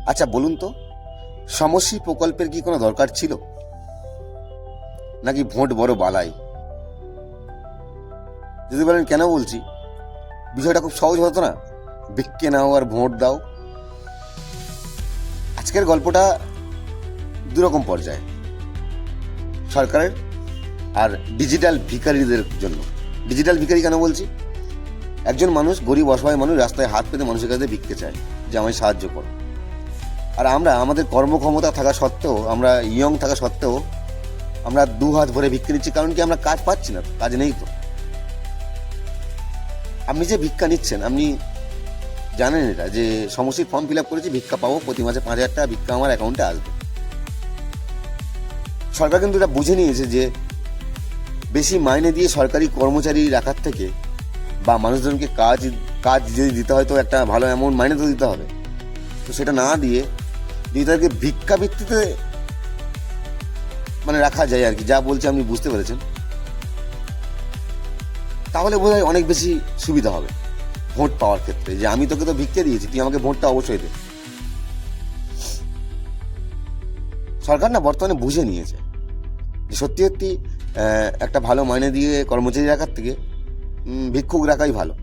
আচ্ছা বলুন তো, সমষ্টি প্রকল্পের কি কোনো দরকার ছিল, নাকি ভোট বড় বালাই? যদি বলেন কেন বলছি, বিষয়টা খুব সহজ হতো না? ভিক্ষে নাও আর ভোট দাও। আজকের গল্পটা দুরকম পর্যায়ে, সরকারের আর ডিজিটাল ভিখারিদের জন্য। ডিজিটাল ভিখারি কেন বলছি? একজন মানুষ, গরিব অসহায় মানুষ, রাস্তায় হাত পেতে মানুষের কাছে ভিক্ষে চায় যে আমায় সাহায্য করো। আর আমরা আমাদের কর্মক্ষমতা থাকা সত্ত্বেও, আমরা ইয়ং থাকা সত্ত্বেও আমরা দু হাত ভরে ভিক্ষে নিচ্ছি। কারণ কি? আমরা কাজ পাচ্ছি না, কাজ নেই তো। আপনি যে ভিক্ষা নিচ্ছেন, আপনি জানেন এটা যে সমষ্টির ফর্ম ফিল আপ করেছি, ভিক্ষা পাবো, প্রতি মাসে 5,000 টাকা ভিক্ষা আমার অ্যাকাউন্টে আসবে। সরকার কিন্তু এটা বুঝে নিয়েছে যে বেশি মাইনে দিয়ে সরকারি কর্মচারী রাখার থেকে, বা মানুষজনকে কাজ যদি দিতে হয় তো একটা ভালো অ্যামাউন্ট মাইনে তো দিতে হবে। তো সেটা না দিয়ে যদি তাদেরকে ভিক্ষা ভিত্তিতে মানে রাখা যায় আর কি, যা বলছে আপনি বুঝতে পেরেছেন, তাহলে বোধহয় অনেক বেশি সুবিধা হবে ভোট পাওয়ার ক্ষেত্রে। যে আমি তোকে তো ভিক্ষে দিয়েছি, তুই আমাকে ভোটটা অবশ্যই দে। সরকার না বর্তমানে বুঝে নিয়েছে যে সত্যি সত্যি একটা ভালো মাইনে দিয়ে কর্মচারী রাখার থেকে ভিক্ষুক রাখাই ভালো।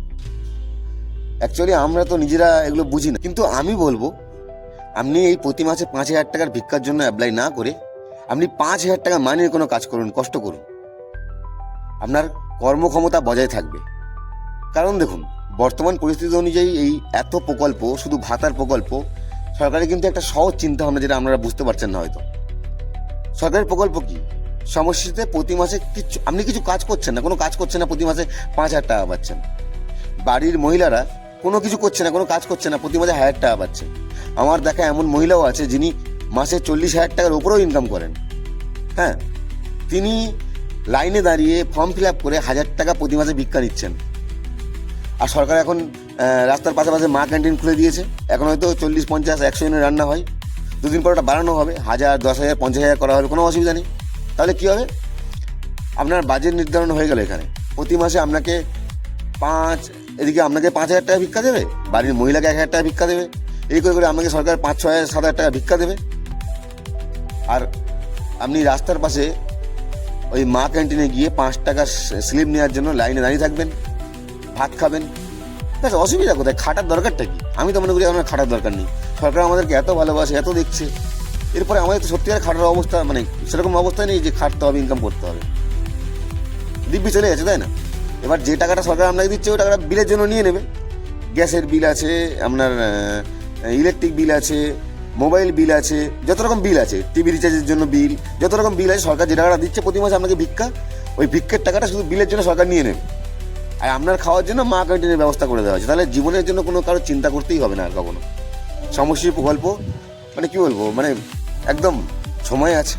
অ্যাকচুয়ালি আমরা তো নিজেরা এগুলো বুঝি না, কিন্তু আমি বলবো আপনি এই প্রতি মাসে 5,000 টাকার ভিক্ষার জন্য অ্যাপ্লাই না করে আপনি 5,000 টাকা মাইনের কোনো কাজ করুন, কষ্ট করুন, আপনার কর্মক্ষমতা বজায় থাকবে। কারণ দেখুন, বর্তমান পরিস্থিতি অনুযায়ী এই এত প্রকল্প, শুধু ভাতার প্রকল্প, সরকারের কিন্তু একটা সহজ চিন্তা ভাবনা, যেটা আপনারা বুঝতে পারছেন না হয়তো। সরকারের প্রকল্প কি? সমষ্টিতে প্রতি মাসে আপনি কিছু কাজ করছেন না, কোনো কাজ করছেন না, প্রতি মাসে 5,000 টাকা পাচ্ছেন। বাড়ির মহিলারা কোনো কিছু করছে না, কোনো কাজ করছে না, প্রতি মাসে 1,000 টাকা পাচ্ছে। আমার দেখা এমন মহিলাও আছে যিনি মাসে 40,000 টাকার উপরেও ইনকাম করেন। হ্যাঁ, তিনি লাইনে দাঁড়িয়ে ফর্ম ফিল আপ করে 1,000 টাকা প্রতি মাসে ভিক্ষা নিচ্ছেন। আর সরকার এখন রাস্তার পাশাপাশি মা ক্যান্টিন খুলে দিয়েছে। এখন হয়তো 40, 50, 100 জনের রান্না হয়। দুদিন পর ওটা বাড়ানো হবে, 1,000, 10,000, 50,000 করা হবে, কোনো অসুবিধা নেই। তাহলে কী হবে? আপনার বাজেট নির্ধারণ হয়ে গেল এখানে। প্রতি মাসে আপনাকে এদিকে আপনাকে 5,000 টাকা ভিক্ষা দেবে, বাড়ির মহিলাকে 1,000 টাকা ভিক্ষা দেবে, এই করে করে আপনাকে সরকার 5, 6, 7,000 টাকা ভিক্ষা দেবে। আর আপনি রাস্তার পাশে ওই মা ক্যান্টিনে গিয়ে 5 টাকার স্লিপ নেওয়ার জন্য লাইনে দাঁড়িয়ে থাকবেন, ভাত খাবেন। ব্যাস, অসুবিধা কোথায়? খাটার দরকারটা কি? আমি তো মনে করি আমার খাটার দরকার নেই। সরকার আমাদেরকে এত ভালোবাসে, এত দেখছে, এরপরে আমাদের তো সত্যিকার খাটার অবস্থা, মানে সেরকম অবস্থা নেই যে খাটতে হবে, ইনকাম করতে হবে। দিব্যি চলে গেছে, তাই না? এবার যে টাকাটা সরকার আপনাকে দিচ্ছে, ওই টাকাটা বিলের জন্য নিয়ে নেবে। গ্যাসের বিল আছে, আপনার ইলেকট্রিক বিল আছে, মোবাইল বিল আছে, যত রকম বিল আছে, টিভি রিচার্জের জন্য বিল, যত রকম বিল আছে, সরকার যে টাকাটা দিচ্ছে প্রতি মাসে আপনাকে ভিক্ষা, ওই ভিক্ষের টাকাটা শুধু বিলের জন্য সরকার নিয়ে নেবে। আর আপনার খাওয়ার জন্য মা ক্যান্টিনের ব্যবস্থা করে দেওয়া হচ্ছে। তাহলে জীবনের জন্য কোনো কারো চিন্তা করতেই হবে না আর কখনো। সমষ্টি প্রকল্প মানে কি বলবো, মানে একদম সময় আছে।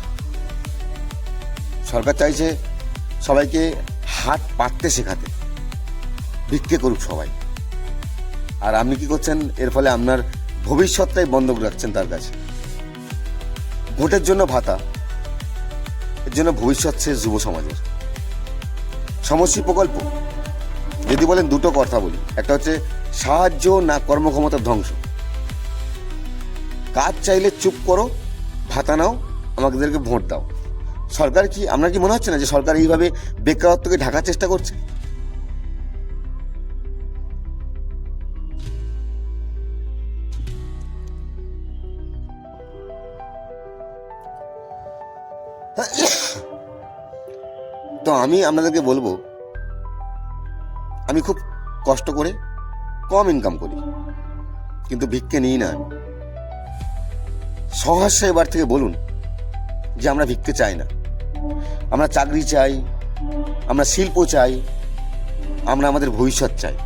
সরকার চাইছে সবাইকে হাত পাততে শেখাতে, ভিক্ষে করুক সবাই। আর আপনি কি করছেন? এর ফলে আপনার ভবিষ্যৎটাই বন্ধক রাখছেন তার কাছে। ভোটের জন্য ভাতা, এর জন্য ভবিষ্যৎ শেষ যুব সমাজের। সমষ্টি প্রকল্প যদি বলেন, দুটো কথা বলি, একটা হচ্ছে সাহায্য না কর্মক্ষমতার ধ্বংস। কাজ চাইলে চুপ করো, ভাতা নাও, আমাদেরকে ভোট দাও। সরকার কি, আপনার কি মনে হচ্ছে না যে সরকার এইভাবে বেকারত্বকে ঢাকার চেষ্টা করছে? তো আমি আপনাদেরকে বলবো, আমি খুব কষ্ট করে কম ইনকাম করি, কিন্তু ভিক্ষে নিই না। সহসা এবার থেকে বলুন যে আমরা ভিক্ষে চাই না, আমরা চাকরি চাই, আমরা শিল্প চাই, আমরা আমাদের ভবিষ্যৎ চাই।